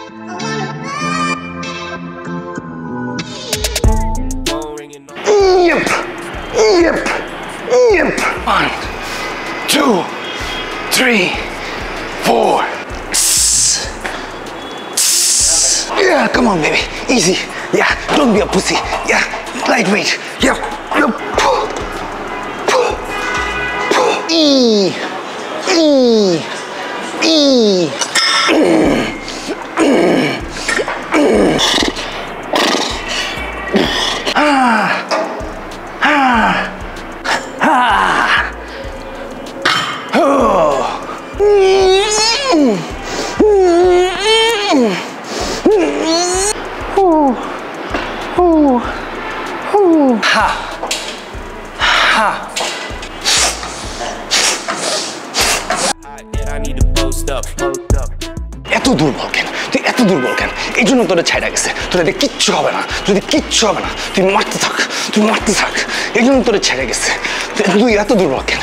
Yep. 1, 2, 3, 4. Yeah, come on, baby. Easy. Yeah, don't be a pussy. Yeah, lightweight. Yep. Pull. E. এত দুর্বল কেন তুই এত দুর্বল কেন এই জন্য তোরা ছাইড়া গেছে তোরা কিচ্ছু হবে না তুই মারতে থাক এই জন্য তোরা ছেড়ে গেছে তুই এত দুর্বল কেন